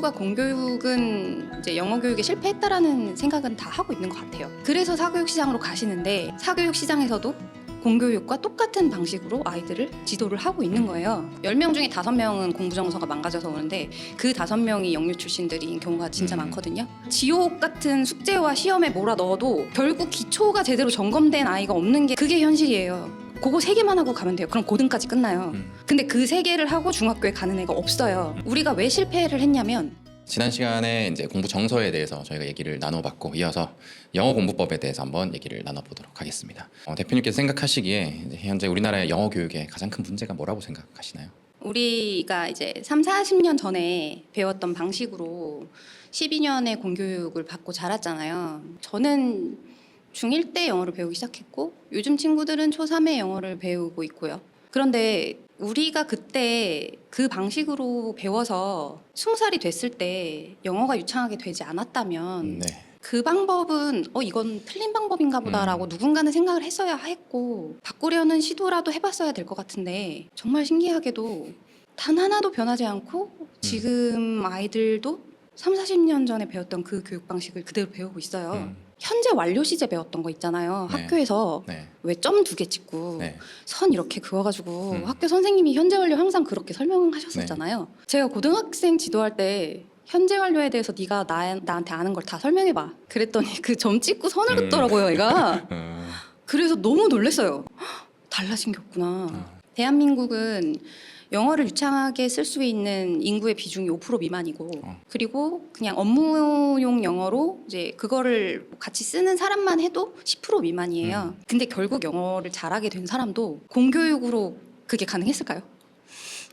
모두가 공교육은 이제 영어 교육에 실패했다라는 생각은 다 하고 있는 것 같아요. 그래서 사교육 시장으로 가시는데 사교육 시장에서도 공교육과 똑같은 방식으로 아이들을 지도를 하고 있는 거예요. 10명 중에 5명은 공부 정서가 망가져서 오는데 그 5명이 영유 출신들인 경우가 진짜 많거든요. 지옥 같은 숙제와 시험에 몰아넣어도 결국 기초가 제대로 점검된 아이가 없는 게 그게 현실이에요. 그거 3개만 하고 가면 돼요. 그럼 고등까지 끝나요. 근데 그 3개를 하고 중학교에 가는 애가 없어요. 우리가 왜 실패를 했냐면 지난 시간에 이제 공부 정서에 대해서 저희가 얘기를 나눠봤고 이어서 영어 공부법에 대해서 한번 얘기를 나눠보도록 하겠습니다. 대표님께서 생각하시기에 이제 현재 우리나라의 영어 교육의 가장 큰 문제가 뭐라고 생각하시나요? 우리가 이제 30-40년 전에 배웠던 방식으로 12년의 공교육을 받고 자랐잖아요. 저는 중1 때 영어를 배우기 시작했고 요즘 친구들은 초3에 영어를 배우고 있고요. 그런데 우리가 그때 그 방식으로 배워서 20살이 됐을 때 영어가 유창하게 되지 않았다면 네. 그 방법은 이건 틀린 방법인가 보다라고 누군가는 생각을 했어야 했고 바꾸려는 시도라도 해봤어야 될 것 같은데 정말 신기하게도 단 하나도 변하지 않고 지금 아이들도 30-40년 전에 배웠던 그 교육 방식을 그대로 배우고 있어요. 현재 완료 시제 배웠던 거 있잖아요. 네. 학교에서 네. 왜 점 2개 찍고 네. 선 이렇게 그어가지고 학교 선생님이 현재 완료 항상 그렇게 설명하셨었잖아요. 제가 고등학생 지도할 때 현재 완료에 대해서 네가 나한테 아는 걸 다 설명해봐. 그랬더니 그 점 찍고 선을 긋더라고요, 애가. 그래서 너무 놀랐어요. 헉, 달라진 게 없구나. 대한민국은 영어를 유창하게 쓸 수 있는 인구의 비중이 5% 미만이고 그리고 그냥 업무용 영어로 이제 그거를 같이 쓰는 사람만 해도 10% 미만이에요. 근데 결국 영어를 잘하게 된 사람도 공교육으로 그게 가능했을까요?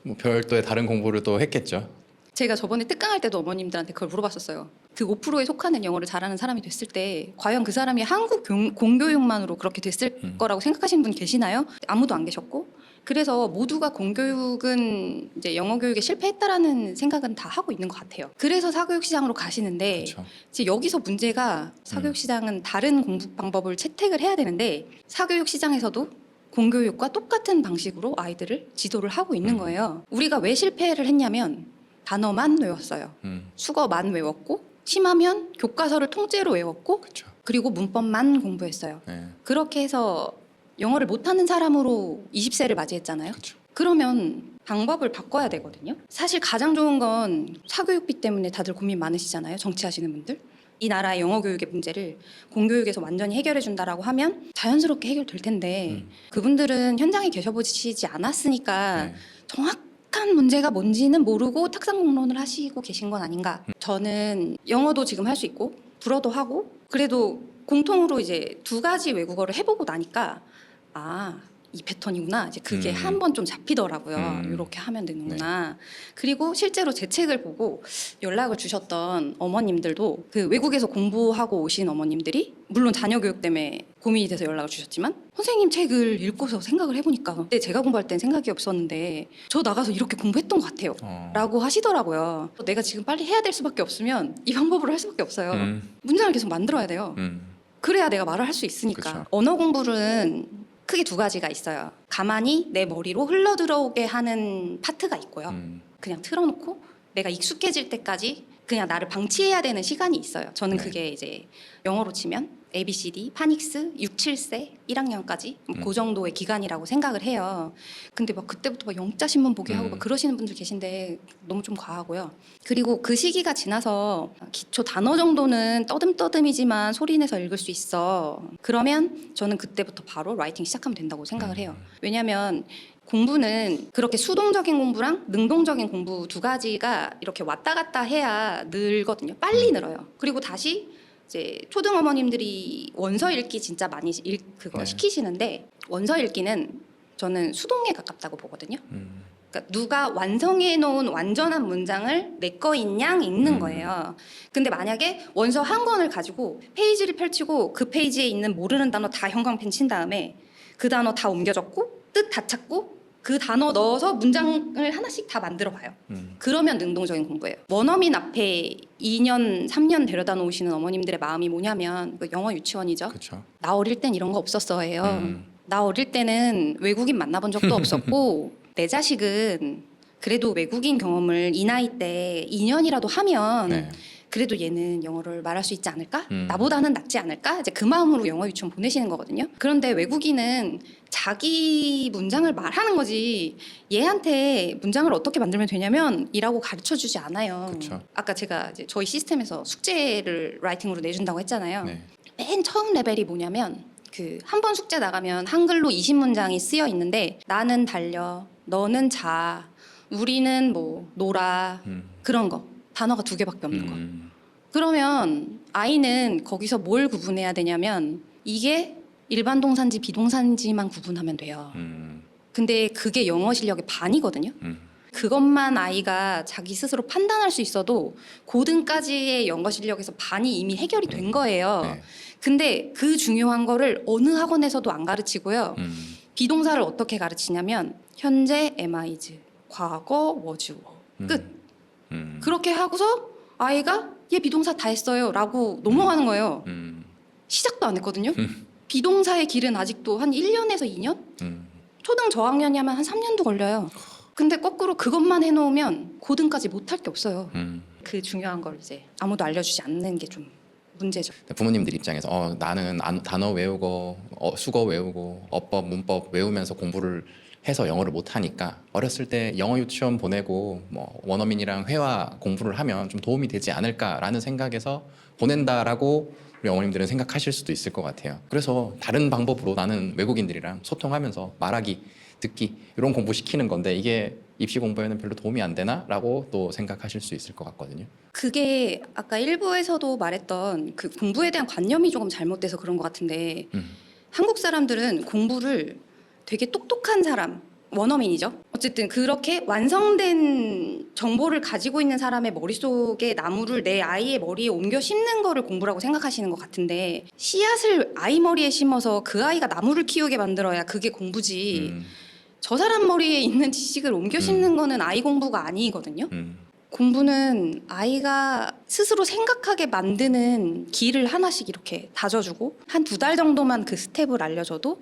뭐 별도의 다른 공부를 또 했겠죠. 제가 저번에 특강할 때도 어머님들한테 그걸 물어봤었어요. 그 5%에 속하는 영어를 잘하는 사람이 됐을 때 과연 그 사람이 한국 공교육만으로 그렇게 됐을 거라고 생각하시는 분 계시나요? 아무도 안 계셨고 그래서 모두가 공교육은 이제 영어 교육에 실패했다라는 생각은 다 하고 있는 것 같아요. 그래서 사교육 시장으로 가시는데 그렇죠. 이제 여기서 문제가 사교육 시장은 다른 공부 방법을 채택을 해야 되는데 사교육 시장에서도 공교육과 똑같은 방식으로 아이들을 지도를 하고 있는 거예요. 우리가 왜 실패를 했냐면 단어만 외웠어요. 수거만 외웠고 심하면 교과서를 통째로 외웠고 그렇죠. 그리고 문법만 공부했어요. 네. 그렇게 해서 영어를 못하는 사람으로 20세를 맞이했잖아요. 그렇죠. 그러면 방법을 바꿔야 되거든요. 사실 가장 좋은 건 사교육비 때문에 다들 고민 많으시잖아요. 정치하시는 분들. 이 나라의 영어 교육의 문제를 공교육에서 완전히 해결해 준다라고 하면 자연스럽게 해결될 텐데 그분들은 현장에 계셔보시지 않았으니까 네. 정확한 문제가 뭔지는 모르고 탁상 공론을 하시고 계신 건 아닌가. 저는 영어도 지금 할 수 있고 불어도 하고 그래도 공통으로 이제 2가지 외국어를 해보고 나니까 이 패턴이구나. 이제 그게 한 번 좀 잡히더라고요. 이렇게 하면 되는구나. 그리고 실제로 제 책을 보고 연락을 주셨던 어머님들도 그 외국에서 공부하고 오신 어머님들이 물론 자녀 교육 때문에 고민이 돼서 연락을 주셨지만 선생님 책을 읽고서 생각을 해보니까 그때 제가 공부할 땐 생각이 없었는데 저 나가서 이렇게 공부했던 것 같아요. 라고 하시더라고요. 내가 지금 빨리 해야 될 수밖에 없으면 이 방법으로 할 수밖에 없어요. 문장을 계속 만들어야 돼요. 그래야 내가 말을 할 수 있으니까. 그쵸. 언어 공부는 크게 2가지가 있어요. 가만히 내 머리로 흘러 들어오게 하는 파트가 있고요. 그냥 틀어놓고 내가 익숙해질 때까지 그냥 나를 방치해야 되는 시간이 있어요. 저는 네. 그게 이제 영어로 치면 ABCD, 파닉스, 6, 7세, 1학년까지 그 정도의 기간이라고 생각을 해요. 근데 막 그때부터 막 영자 신문 보게 하고 막 그러시는 분들 계신데 너무 좀 과하고요. 그리고 그 시기가 지나서 기초 단어 정도는 떠듬떠듬이지만 소리내서 읽을 수 있어. 그러면 저는 그때부터 바로 라이팅 시작하면 된다고 생각을 해요. 왜냐하면 공부는 그렇게 수동적인 공부랑 능동적인 공부 2가지가 이렇게 왔다 갔다 해야 늘거든요. 빨리 늘어요. 그리고 다시 이제 초등 어머님들이 원서 읽기 진짜 많이 그거 네. 시키시는데 원서 읽기는 저는 수동에 가깝다고 보거든요. 그러니까 누가 완성해 놓은 완전한 문장을 내 거인 양 읽는 거예요. 근데 만약에 원서 한 권을 가지고 페이지를 펼치고 그 페이지에 있는 모르는 단어 다 형광펜 친 다음에 그 단어 다 옮겨 적고 뜻 다 찾고 그 단어 넣어서 문장을 하나씩 다 만들어 봐요. 그러면 능동적인 공부예요. 원어민 앞에 2년, 3년 데려다 놓으시는 어머님들의 마음이 뭐냐면 영어 유치원이죠. 그렇죠. 나 어릴 땐 이런 거 없었어요. 나 어릴 때는 외국인 만나본 적도 없었고 내 자식은 그래도 외국인 경험을 이 나이 때 2년이라도 하면 네. 그래도 얘는 영어를 말할 수 있지 않을까? 음. 나보다는 낫지 않을까? 이제 그 마음으로 영어 유치원 보내시는 거거든요. 그런데 외국인은 자기 문장을 말하는 거지 얘한테 문장을 어떻게 만들면 되냐면 이라고 가르쳐 주지 않아요. 그쵸. 아까 제가 이제 저희 시스템에서 숙제를 라이팅으로 내준다고 했잖아요. 네. 맨 처음 레벨이 뭐냐면 그 한 번 숙제 나가면 한글로 20문장이 쓰여 있는데 나는 달려, 너는 자, 우리는 뭐 놀아 그런 거 단어가 2개밖에 없는 거. 그러면 아이는 거기서 뭘 구분해야 되냐면 이게 일반 동사인지 비동사인지만 구분하면 돼요. 근데 그게 영어 실력의 반이거든요. 그것만 아이가 자기 스스로 판단할 수 있어도 고등까지의 영어 실력에서 반이 이미 해결이 된 거예요. 네. 근데 그 중요한 거를 어느 학원에서도 안 가르치고요. 비동사를 어떻게 가르치냐면 현재 am/is, 과거 was, 끝. 그렇게 하고서 아이가 얘 비동사 다 했어요 라고 넘어가는 거예요. 시작도 안 했거든요. 비동사의 길은 아직도 한 1년에서 2년? 초등 저학년이 하면 한 3년도 걸려요. 근데 거꾸로 그것만 해놓으면 고등까지 못할 게 없어요. 그 중요한 걸 이제 아무도 알려주지 않는 게 좀 문제죠. 부모님들 입장에서 나는 단어 외우고 수거 외우고 어법 문법 외우면서 공부를 해서 영어를 못하니까 어렸을 때 영어 유치원 보내고 뭐 원어민이랑 회화 공부를 하면 좀 도움이 되지 않을까라는 생각에서 보낸다라고 우리 어머님들은 생각하실 수도 있을 것 같아요. 그래서 다른 방법으로 나는 외국인들이랑 소통하면서 말하기, 듣기 이런 공부 시키는 건데 이게 입시 공부에는 별로 도움이 안 되나라고 또 생각하실 수 있을 것 같거든요. 그게 아까 일부에서도 말했던 그 공부에 대한 관념이 조금 잘못돼서 그런 것 같은데 한국 사람들은 공부를 되게 똑똑한 사람, 원어민이죠. 어쨌든 그렇게 완성된 정보를 가지고 있는 사람의 머릿속에 나무를 내 아이의 머리에 옮겨 심는 거를 공부라고 생각하시는 것 같은데 씨앗을 아이 머리에 심어서 그 아이가 나무를 키우게 만들어야 그게 공부지 저 사람 머리에 있는 지식을 옮겨 심는 거는 아이 공부가 아니거든요. 공부는 아이가 스스로 생각하게 만드는 길을 하나씩 이렇게 다져주고 한 2달 정도만 그 스텝을 알려줘도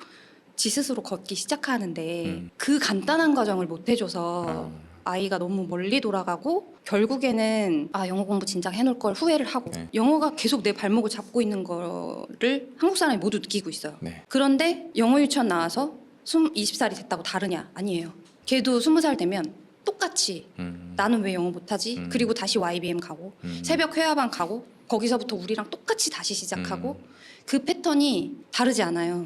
지 스스로 걷기 시작하는데 그 간단한 과정을 못 해줘서 아이가 너무 멀리 돌아가고 결국에는 영어 공부 진작 해놓을 걸 후회를 하고 네. 영어가 계속 내 발목을 잡고 있는 거를 한국 사람이 모두 느끼고 있어요. 네. 그런데 영어 유치원 나와서 20살이 됐다고 다르냐? 아니에요. 걔도 20살 되면 똑같이 나는 왜 영어 못하지? 그리고 다시 YBM 가고 새벽 회화방 가고 거기서부터 우리랑 똑같이 다시 시작하고 그 패턴이 다르지 않아요.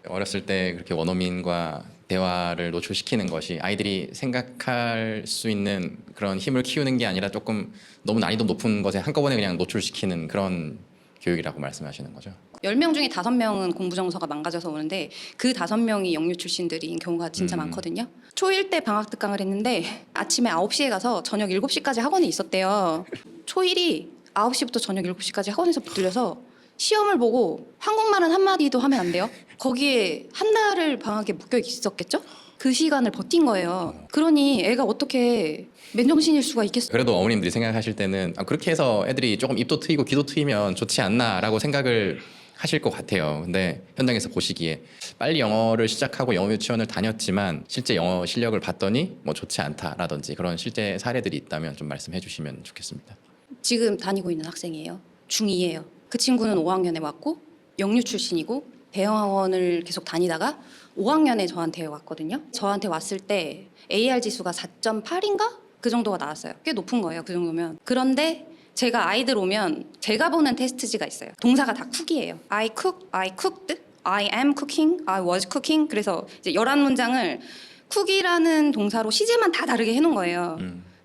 어렸을 때 그렇게 원어민과 대화를 노출시키는 것이 아이들이 생각할 수 있는 그런 힘을 키우는 게 아니라 조금 너무 난이도 높은 것에 한꺼번에 그냥 노출시키는 그런 교육이라고 말씀하시는 거죠. 10명 중에 5명은 공부 정서가 망가져서 오는데 그 5명이 영유 출신들인 경우가 진짜 많거든요. 초1 때 방학 특강을 했는데 아침에 9시에 가서 저녁 7시까지 학원에 있었대요. 초1이 9시부터 저녁 7시까지 학원에서 붙들려서 시험을 보고 한국말은 한마디도 하면 안 돼요. 거기에 한 달을 방학에 묶여 있었겠죠? 그 시간을 버틴 거예요. 그러니 애가 어떻게 맨정신일 수가 있겠어요? 그래도 어머님들이 생각하실 때는 그렇게 해서 애들이 조금 입도 트이고 귀도 트이면 좋지 않나라고 생각을 하실 것 같아요. 근데 현장에서 보시기에 빨리 영어를 시작하고 영어 유치원을 다녔지만 실제 영어 실력을 봤더니 뭐 좋지 않다라든지 그런 실제 사례들이 있다면 좀 말씀해 주시면 좋겠습니다. 지금 다니고 있는 학생이에요. 중2예요. 그 친구는 5학년에 왔고 영유 출신이고 대형학원을 계속 다니다가 5학년에 저한테 왔거든요. 저한테 왔을 때 AR 지수가 4.8인가? 그 정도가 나왔어요. 꽤 높은 거예요. 그 정도면. 그런데 제가 아이들 오면 제가 보는 테스트지가 있어요. 동사가 다 쿡이에요. I cook, I cooked, I am cooking, I was cooking. 그래서 이제 11문장을 쿡이라는 동사로 시제만 다 다르게 해놓은 거예요.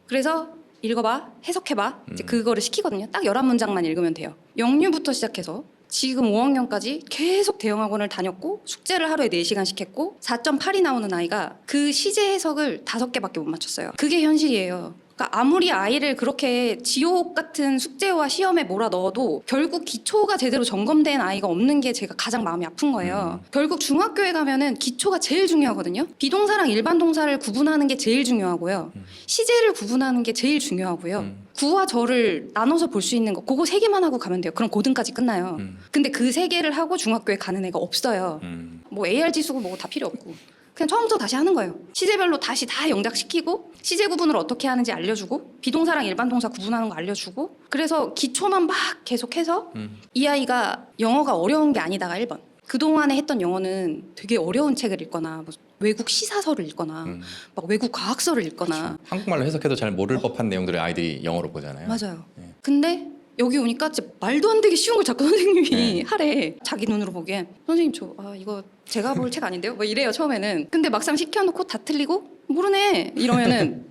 그래서 읽어봐, 해석해봐. 이제 그거를 시키거든요. 딱 11문장만 읽으면 돼요. 영유부터 시작해서 지금 5학년까지 계속 대형학원을 다녔고 숙제를 하루에 4시간씩 했고 4.8이 나오는 아이가 그 시제 해석을 5개밖에 못 맞췄어요. 그게 현실이에요. 그러니까 아무리 아이를 그렇게 지옥 같은 숙제와 시험에 몰아넣어도 결국 기초가 제대로 점검된 아이가 없는 게 제가 가장 마음이 아픈 거예요. 결국 중학교에 가면은 기초가 제일 중요하거든요. 비동사랑 일반 동사를 구분하는 게 제일 중요하고요. 시제를 구분하는 게 제일 중요하고요. 구와 절을 나눠서 볼 수 있는 거 그거 3개만 하고 가면 돼요. 그럼 고등까지 끝나요. 근데 그 3개를 하고 중학교에 가는 애가 없어요. 뭐 AR 지수고 뭐고 다 필요 없고 그냥 처음부터 다시 하는 거예요. 시제별로 다시 다 영작시키고 시제 구분을 어떻게 하는지 알려주고 비동사랑 일반 동사 구분하는 거 알려주고 그래서 기초만 막 계속해서 이 아이가 영어가 어려운 게 아니다가 1번. 그동안에 했던 영어는 되게 어려운 책을 읽거나 뭐 외국 시사서를 읽거나 막 외국 과학서를 읽거나 한국말로 해석해도 잘 모를 법한 내용들을 아이들이 영어로 보잖아요. 맞아요. 네. 근데 여기 오니까 진짜 말도 안 되게 쉬운 걸 자꾸 선생님이 네. 하래. 자기 눈으로 보기엔 선생님 이거 제가 볼 책 아닌데요? 뭐 이래요 처음에는. 근데 막상 시켜놓고 다 틀리고 모르네 이러면은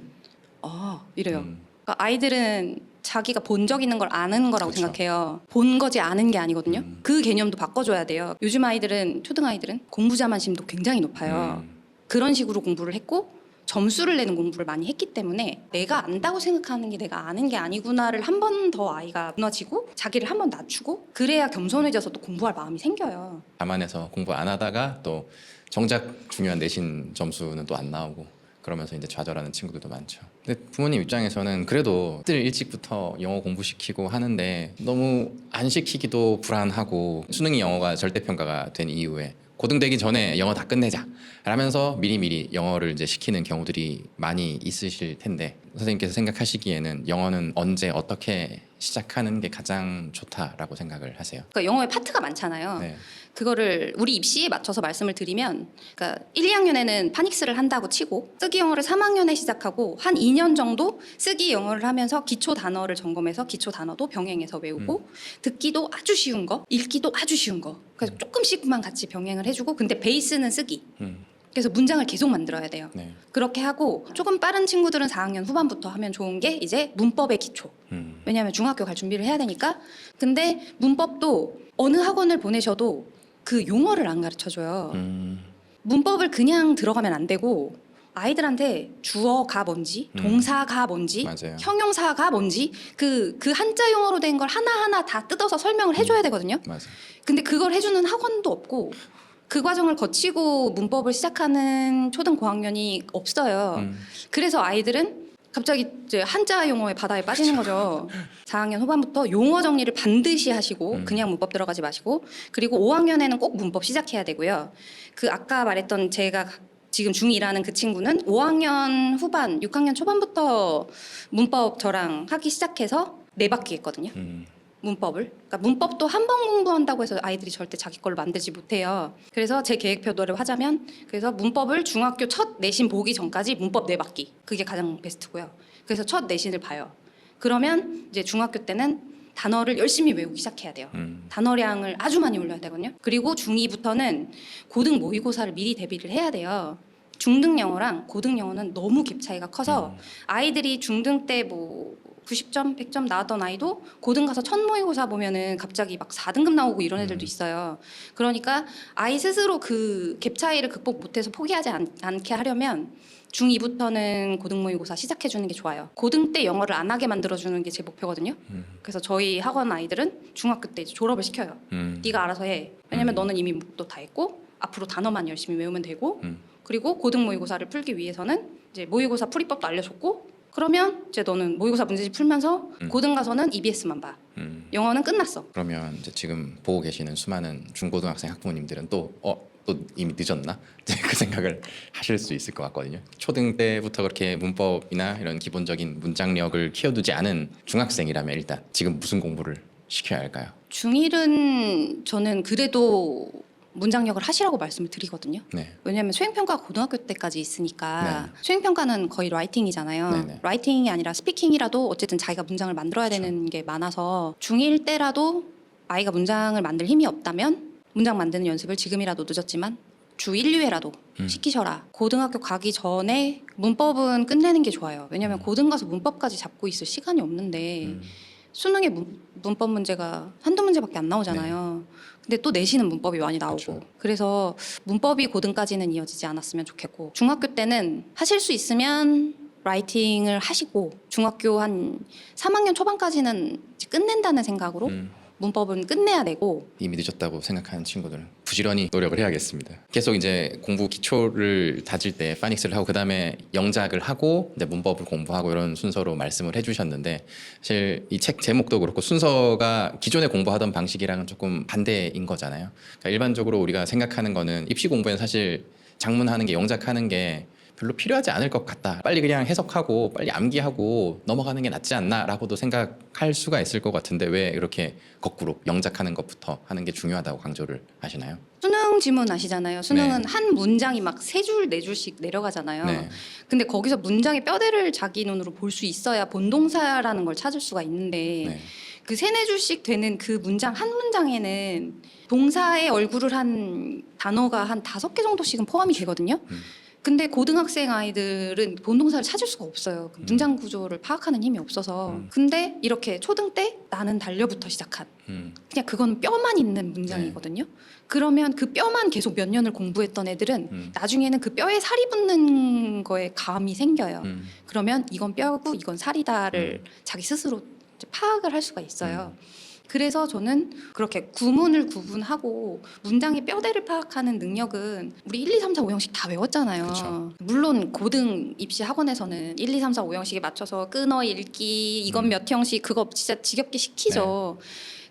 이래요. 그러니까 아이들은 자기가 본 적 있는 걸 아는 거라고 그렇죠. 생각해요. 본 거지 아는 게 아니거든요. 그 개념도 바꿔줘야 돼요. 요즘 아이들은 초등 아이들은 공부 자만심도 굉장히 높아요. 그런 식으로 공부를 했고 점수를 내는 공부를 많이 했기 때문에 내가 안다고 생각하는 게 내가 아는 게 아니구나를 한 번 더 아이가 무너지고 자기를 한 번 낮추고 그래야 겸손해져서 또 공부할 마음이 생겨요. 자만해서 공부 안 하다가 또 정작 중요한 내신 점수는 또 안 나오고 그러면서 이제 좌절하는 친구들도 많죠. 근데 부모님 입장에서는 그래도 들 일찍부터 영어 공부시키고 하는데 너무 안 시키기도 불안하고 수능이 영어가 절대평가가 된 이후에 고등되기 전에 영어 다 끝내자 라면서 미리미리 영어를 이제 시키는 경우들이 많이 있으실 텐데 선생님께서 생각하시기에는 영어는 언제 어떻게 시작하는 게 가장 좋다라고 생각을 하세요? 그러니까 영어에 파트가 많잖아요. 네. 그거를 우리 입시에 맞춰서 말씀을 드리면 그러니까 1, 2학년에는 파닉스를 한다고 치고 쓰기 영어를 3학년에 시작하고 한 2년 정도 쓰기 영어를 하면서 기초 단어를 점검해서 기초 단어도 병행해서 외우고 듣기도 아주 쉬운 거, 읽기도 아주 쉬운 거 그래서 조금씩만 같이 병행을 해주고 근데 베이스는 쓰기 그래서 문장을 계속 만들어야 돼요. 네. 그렇게 하고 조금 빠른 친구들은 4학년 후반부터 하면 좋은 게 이제 문법의 기초. 왜냐하면 중학교 갈 준비를 해야 되니까. 근데 문법도 어느 학원을 보내셔도 그 용어를 안 가르쳐줘요. 문법을 그냥 들어가면 안 되고 아이들한테 주어가 뭔지, 동사가 뭔지, 맞아요. 형용사가 뭔지 그 한자 용어로 된 걸 하나하나 다 뜯어서 설명을 해줘야 되거든요. 맞아. 근데 그걸 해주는 학원도 없고 그 과정을 거치고 문법을 시작하는 초등 고학년이 없어요. 그래서 아이들은 갑자기 이제 한자 용어의 바다에 빠지는 거죠. 4학년 후반부터 용어 정리를 반드시 하시고 그냥 문법 들어가지 마시고 그리고 5학년에는 꼭 문법 시작해야 되고요. 그 아까 말했던 제가 지금 중2라는 그 친구는 5학년 후반, 6학년 초반부터 문법 저랑 하기 시작해서 4바퀴 했거든요. 문법을. 그러니까 문법도 한 번 공부한다고 해서 아이들이 절대 자기 걸로 만들지 못해요. 그래서 제 계획표대로 하자면 그래서 문법을 중학교 첫 내신 보기 전까지 문법 4바퀴. 그게 가장 베스트고요. 그래서 첫 내신을 봐요. 그러면 이제 중학교 때는 단어를 열심히 외우기 시작해야 돼요. 단어량을 아주 많이 올려야 되거든요. 그리고 중2부터는 고등 모의고사를 미리 대비를 해야 돼요. 중등 영어랑 고등 영어는 너무 갭 차이가 커서 아이들이 중등 때 뭐 90점, 100점 나왔던 아이도 고등 가서 첫 모의고사 보면은 갑자기 막 4등급 나오고 이런 애들도 있어요. 그러니까 아이 스스로 그 갭 차이를 극복 못해서 포기하지 않게 하려면 중2부터는 고등 모의고사 시작해 주는 게 좋아요. 고등 때 영어를 안 하게 만들어 주는 게 제 목표거든요. 그래서 저희 학원 아이들은 중학교 때 이제 졸업을 시켜요. 네가 알아서 해. 왜냐면 너는 이미 문법도 다 했고 앞으로 단어만 열심히 외우면 되고 그리고 고등 모의고사를 풀기 위해서는 이제 모의고사 풀이법도 알려줬고 그러면 이제 너는 모의고사 문제집 풀면서 고등 가서는 EBS만 봐. 영어는 끝났어. 그러면 이제 지금 보고 계시는 수많은 중고등학생 학부모님들은 또 이미 늦었나? 그 생각을 하실 수 있을 것 같거든요. 초등 때부터 그렇게 문법이나 이런 기본적인 문장력을 키워두지 않은 중학생이라면 일단 지금 무슨 공부를 시켜야 할까요? 중1은 저는 그래도 문장력을 하시라고 말씀을 드리거든요. 네. 왜냐하면 수행평가가 고등학교 때까지 있으니까 네. 수행평가는 거의 라이팅이잖아요. 네네. 라이팅이 아니라 스피킹이라도 어쨌든 자기가 문장을 만들어야 되는 게 많아서 중1 때라도 아이가 문장을 만들 힘이 없다면 문장 만드는 연습을 지금이라도 늦었지만 주 1, 2회라도 시키셔라. 고등학교 가기 전에 문법은 끝내는 게 좋아요. 왜냐하면 고등 가서 문법까지 잡고 있을 시간이 없는데 수능에 문법 문제가 한두 문제밖에 안 나오잖아요. 근데 또 내신은 문법이 많이 나오고 그렇죠. 그래서 문법이 고등까지는 이어지지 않았으면 좋겠고 중학교 때는 하실 수 있으면 라이팅을 하시고 중학교 한 3학년 초반까지는 이제 끝낸다는 생각으로 문법은 끝내야 되고 이미 늦었다고 생각하는 친구들은 부지런히 노력을 해야겠습니다. 계속 이제 공부 기초를 다질 때 파닉스를 하고 그다음에 영작을 하고 이제 문법을 공부하고 이런 순서로 말씀을 해주셨는데 사실 이 책 제목도 그렇고 순서가 기존에 공부하던 방식이랑은 조금 반대인 거잖아요. 그러니까 일반적으로 우리가 생각하는 거는 입시 공부에는 사실 작문하는 게 영작하는 게 별로 필요하지 않을 것 같다. 빨리 그냥 해석하고 빨리 암기하고 넘어가는 게 낫지 않나라고도 생각할 수가 있을 것 같은데 왜 이렇게 거꾸로 영작하는 것부터 하는 게 중요하다고 강조를 하시나요? 수능 지문 아시잖아요. 수능은 네. 한 문장이 막 세 줄, 네 줄씩 내려가잖아요. 네. 근데 거기서 문장의 뼈대를 자기 눈으로 볼 수 있어야 본동사라는 걸 찾을 수가 있는데 네. 그 세네 줄씩 되는 그 문장 한 문장에는 동사의 얼굴을 한 단어가 한 5개 정도씩은 포함이 되거든요. 근데 고등학생 아이들은 본동사를 찾을 수가 없어요. 그 문장 구조를 파악하는 힘이 없어서. 근데 이렇게 초등 때 나는 달려부터 시작한 그냥 그건 뼈만 있는 문장이거든요. 그러면 그 뼈만 계속 몇 년을 공부했던 애들은 나중에는 그 뼈에 살이 붙는 거에 감이 생겨요. 그러면 이건 뼈고 이건 살이다를 자기 스스로 이제 파악을 할 수가 있어요. 그래서 저는 그렇게 구문을 구분하고 문장의 뼈대를 파악하는 능력은 우리 1, 2, 3, 4, 5형식 다 외웠잖아요. 그쵸. 물론 고등 입시 학원에서는 1, 2, 3, 4, 5형식에 맞춰서 끊어 읽기 이건 몇 형식 그거 진짜 지겹게 시키죠.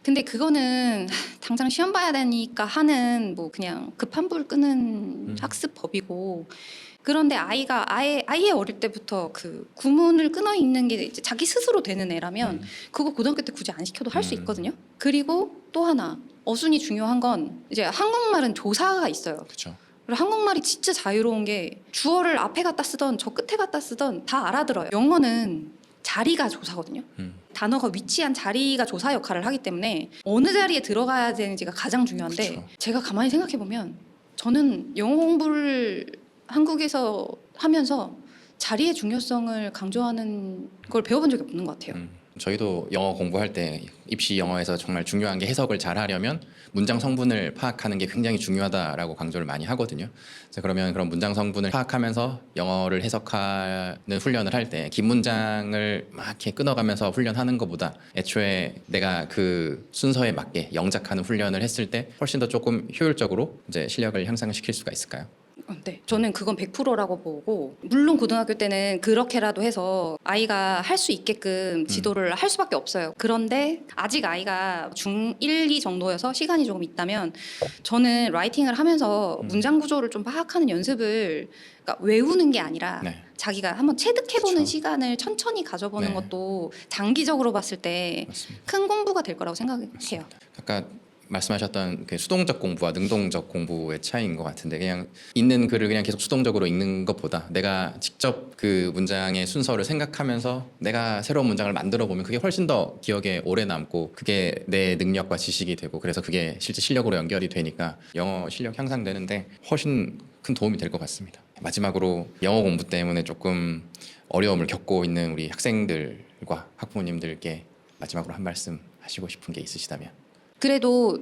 근데 그거는 당장 시험 봐야 되니까 하는 뭐 그냥 급한 불 끄는 학습법이고 그런데 아이가 아예 어릴 때부터 그 구문을 끊어 읽는 게 이제 자기 스스로 되는 애라면 그거 고등학교 때 굳이 안 시켜도 할 수 있거든요. 그리고 또 하나 어순이 중요한 건 이제 한국말은 조사가 있어요. 그렇죠. 그리고 한국말이 진짜 자유로운 게 주어를 앞에 갖다 쓰던 저 끝에 갖다 쓰던 다 알아들어요. 영어는 자리가 조사거든요. 단어가 위치한 자리가 조사 역할을 하기 때문에 어느 자리에 들어가야 되는지가 가장 중요한데 그쵸. 제가 가만히 생각해 보면 저는 영어 공부를 한국에서 하면서 자리의 중요성을 강조하는 걸 배워본 적이 없는 것 같아요. 저희도 영어 공부할 때 입시 영어에서 정말 중요한 게 해석을 잘 하려면 문장 성분을 파악하는 게 굉장히 중요하다라고 강조를 많이 하거든요. 그래서 그러면 그런 문장 성분을 파악하면서 영어를 해석하는 훈련을 할 때 긴 문장을 막 이렇게 끊어가면서 훈련하는 것보다 애초에 내가 그 순서에 맞게 영작하는 훈련을 했을 때 훨씬 더 조금 효율적으로 이제 실력을 향상시킬 수가 있을까요? 네, 저는 그건 100%라고 보고 물론 고등학교 때는 그렇게라도 해서 아이가 할 수 있게끔 지도를 할 수밖에 없어요. 그런데 아직 아이가 중1, 2 정도여서 시간이 조금 있다면 저는 라이팅을 하면서 문장 구조를 좀 파악하는 연습을 그러니까 외우는 게 아니라 네. 자기가 한번 체득해보는 그쵸. 시간을 천천히 가져보는 네. 것도 장기적으로 봤을 때 맞습니다. 큰 공부가 될 거라고 생각해요. 아까 말씀하셨던 그 수동적 공부와 능동적 공부의 차이인 것 같은데 그냥 읽는 글을 그냥 계속 수동적으로 읽는 것보다 내가 직접 그 문장의 순서를 생각하면서 내가 새로운 문장을 만들어 보면 그게 훨씬 더 기억에 오래 남고 그게 내 능력과 지식이 되고 그래서 그게 실제 실력으로 연결이 되니까 영어 실력 향상되는데 훨씬 큰 도움이 될 것 같습니다. 마지막으로 영어 공부 때문에 조금 어려움을 겪고 있는 우리 학생들과 학부모님들께 마지막으로 한 말씀 하시고 싶은 게 있으시다면. 그래도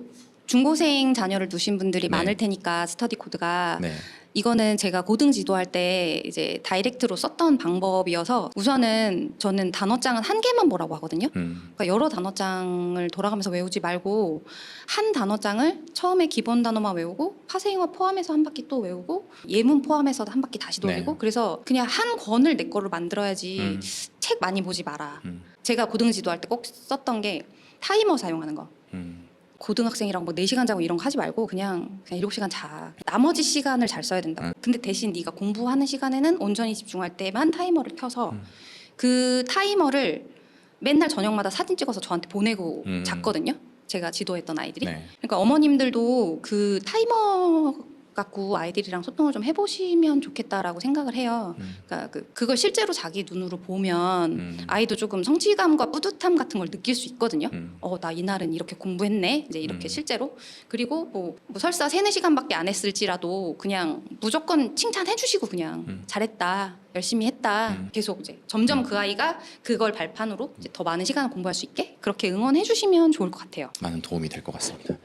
중고생 자녀를 두신 분들이 네. 많을 테니까 스터디 코드가 네. 이거는 제가 고등 지도할 때 이제 다이렉트로 썼던 방법이어서 우선은 저는 단어장은 한 개만 보라고 하거든요. 그러니까 여러 단어장을 돌아가면서 외우지 말고 한 단어장을 처음에 기본 단어만 외우고 파생어 포함해서 한 바퀴 또 외우고 예문 포함해서 한 바퀴 다시 돌리고 네. 그래서 그냥 한 권을 내 거로 만들어야지 책 많이 보지 마라. 제가 고등 지도할 때 꼭 썼던 게 타이머 사용하는 거. 고등학생이랑 뭐 4시간 자고 이런 거 하지 말고 그냥 7시간 자. 나머지 시간을 잘 써야 된다고. 근데 대신 네가 공부하는 시간에는 온전히 집중할 때만 타이머를 켜서 그 타이머를 맨날 저녁마다 사진 찍어서 저한테 보내고 잤거든요. 제가 지도했던 아이들이. 네. 그러니까 어머님들도 그 타이머 갖고 아이들이랑 소통을 좀 해보시면 좋겠다라고 생각을 해요. 그러니까 그걸 실제로 자기 눈으로 보면 아이도 조금 성취감과 뿌듯함 같은 걸 느낄 수 있거든요. 나 이날은 이렇게 공부했네. 이제 이렇게 실제로. 그리고 뭐 설사 3-4시간밖에 안 했을지라도 그냥 무조건 칭찬해주시고 그냥 잘했다. 열심히 했다. 계속 이제 점점 그 아이가 그걸 발판으로 이제 더 많은 시간을 공부할 수 있게 그렇게 응원해 주시면 좋을 것 같아요. 많은 도움이 될 것 같습니다.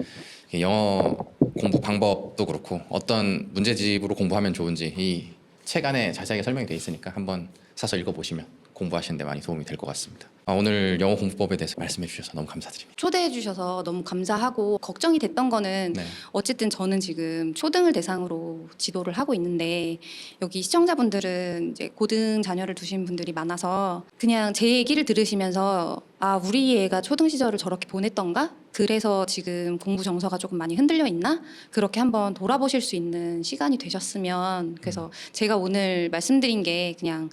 영어 공부 방법도 그렇고 어떤 문제집으로 공부하면 좋은지 이 책 안에 자세하게 설명이 돼 있으니까 한번 사서 읽어보시면 공부하시는 데 많이 도움이 될 것 같습니다. 오늘 영어 공부법에 대해서 말씀해 주셔서 너무 감사드립니다. 초대해 주셔서 너무 감사하고 걱정이 됐던 거는 네. 어쨌든 저는 지금 초등을 대상으로 지도를 하고 있는데 여기 시청자분들은 이제 고등 자녀를 두신 분들이 많아서 그냥 제 얘기를 들으시면서 아 우리 애가 초등 시절을 저렇게 보냈던가? 그래서 지금 공부 정서가 조금 많이 흔들려 있나? 그렇게 한번 돌아보실 수 있는 시간이 되셨으면 그래서 제가 오늘 말씀드린 게 그냥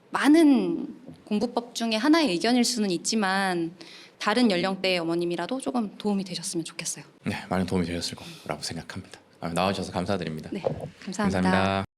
많은 공부법 중에 하나의 의견일 수는 있지만 다른 연령대의 어머님이라도 조금 도움이 되셨으면 좋겠어요. 네, 많은 도움이 되셨을 거라고 생각합니다. 나와주셔서 감사드립니다. 네, 감사합니다. 감사합니다.